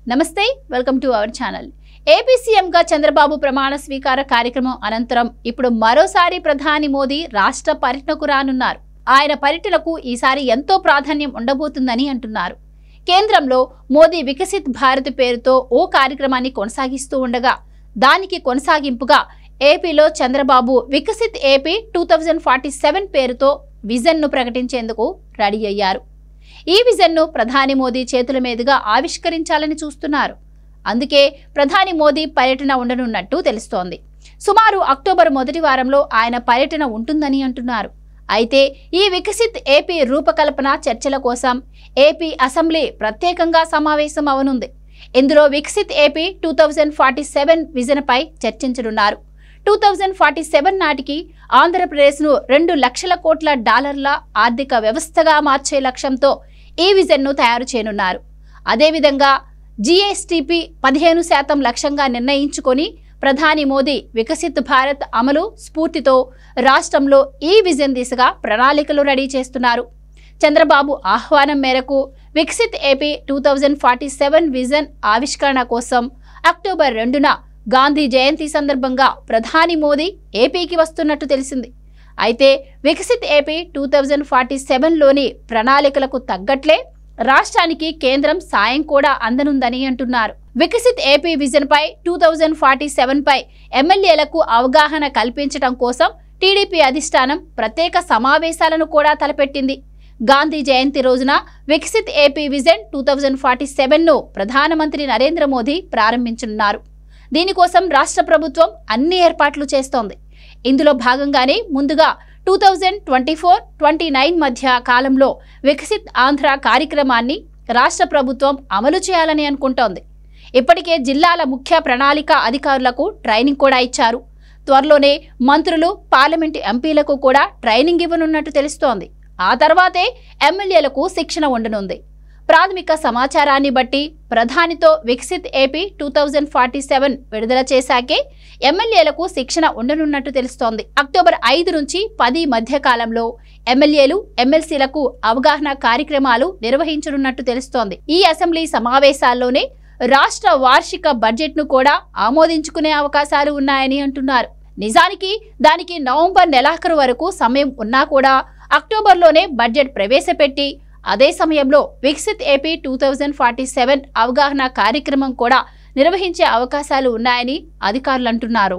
నమస్తే, welcome to our channel. AP సీఎంగా చంద్రబాబు ప్రమాణ స్వీకార కార్యక్రమం అనంతరం ఇప్పుడు మరోసారి ప్రధాని మోదీ రాష్ట్ర పర్యటనకు రానున్నారు. ఆయన పర్యటనకు ఈసారి ఎంతో ప్రాధాన్యం ఉండబోతుందని అంటున్నారు. కేంద్రంలో మోదీ వికసిత్ భారత్ పేరుతో ఓ కార్యక్రమాన్ని కొనసాగిస్తూ ఉండగా దానికి కొనసాగింపుగా ఏపీలో చంద్రబాబు వికసిత్ ఏపీ 2047 పేరుతో విజన్ను ప్రకటించేందుకు రెడీ అయ్యారు. ఈ విజన్ను ప్రధాని మోదీ చేతుల మీదుగా ఆవిష్కరించాలని చూస్తున్నారు. అందుకే ప్రధాని మోదీ పర్యటన ఉండనున్నట్టు తెలుస్తోంది. సుమారు అక్టోబర్ మొదటి వారంలో ఆయన పర్యటన ఉంటుందని అంటున్నారు. అయితే ఈ వికసిత్ ఏపీ రూపకల్పన చర్చల కోసం ఏపీ అసెంబ్లీ ప్రత్యేకంగా సమావేశం అవనుంది. ఇందులో వికసిత్ ఏపీ 2047 విజన్పై చర్చించనున్నారు. 2047 నాటికి ఆంధ్రప్రదేశ్ను 2 లక్షల కోట్ల డాలర్ల ఆర్థిక వ్యవస్థగా మార్చే లక్ష్యంతో ఈ విజన్ను తయారు చేయనున్నారు. అదేవిధంగా జీఎస్టీపీ 15% లక్ష్యంగా నిర్ణయించుకొని ప్రధాని మోదీ వికసిత్ భారత్ అమలు స్ఫూర్తితో రాష్ట్రంలో ఈ విజన్ దిశగా ప్రణాళికలు రెడీ చేస్తున్నారు. చంద్రబాబు ఆహ్వానం మేరకు వికసిత్ ఏపీ 2047 విజన్ ఆవిష్కరణ కోసం అక్టోబర్ 2న గాంధీ జయంతి సందర్భంగా ప్రధాని మోదీ ఏపీకి వస్తున్నట్టు తెలిసింది. అయితే వికసిత్ ఏపీ 2047లోని ప్రణాళికలకు తగ్గట్లే రాష్ట్రానికి కేంద్రం సాయం కూడా అందనుందని అంటున్నారు. వికసిత్ ఏపీ విజన్ పై 2047 పై ఎమ్మెల్యేలకు అవగాహన కల్పించడం కోసం టీడీపీ అధిష్టానం ప్రత్యేక సమావేశాలను కూడా తలపెట్టింది. గాంధీ జయంతి రోజున వికసిత్ ఏపీ విజన్ 2047ను ప్రధానమంత్రి నరేంద్ర మోదీ ప్రారంభించనున్నారు. దీనికోసం రాష్ట్ర ప్రభుత్వం అన్ని ఏర్పాట్లు చేస్తోంది. ఇందులో భాగంగానే ముందుగా 2024-29 మధ్య కాలంలో వికసిత్ ఆంధ్ర కార్యక్రమాన్ని రాష్ట్ర ప్రభుత్వం అమలు చేయాలని అనుకుంటోంది. ఇప్పటికే జిల్లాల ముఖ్య ప్రణాళిక అధికారులకు ట్రైనింగ్ కూడా ఇచ్చారు. త్వరలోనే మంత్రులు, పార్లమెంటు ఎంపీలకు కూడా ట్రైనింగ్ ఇవ్వనున్నట్టు తెలుస్తోంది. ఆ తర్వాతే ఎమ్మెల్యేలకు శిక్షణ ఉండనుంది. ప్రాథమిక సమాచారాన్ని బట్టి ప్రధానితో వికసిత్ ఏపీ 2047 విడుదల చేశాకే ఎమ్మెల్యేలకు శిక్షణ ఉండనున్నట్టు తెలుస్తోంది. అక్టోబర్ 5 నుంచి 10 మధ్య కాలంలో ఎమ్మెల్యేలు, ఎమ్మెల్సీలకు అవగాహన కార్యక్రమాలు నిర్వహించనున్నట్టు తెలుస్తోంది. ఈ అసెంబ్లీ సమావేశాల్లోనే రాష్ట్ర వార్షిక బడ్జెట్ను కూడా ఆమోదించుకునే అవకాశాలు ఉన్నాయని అంటున్నారు. నిజానికి దానికి నవంబర్ నెలాఖరు వరకు సమయం ఉన్నా కూడా అక్టోబర్లోనే బడ్జెట్ ప్రవేశపెట్టి అదే సమయంలో వికసిత్ ఏపీ 2047 అవగాహన కార్యక్రమం కూడా నిర్వహించే అవకాశాలు ఉన్నాయని అధికారులు అంటున్నారు.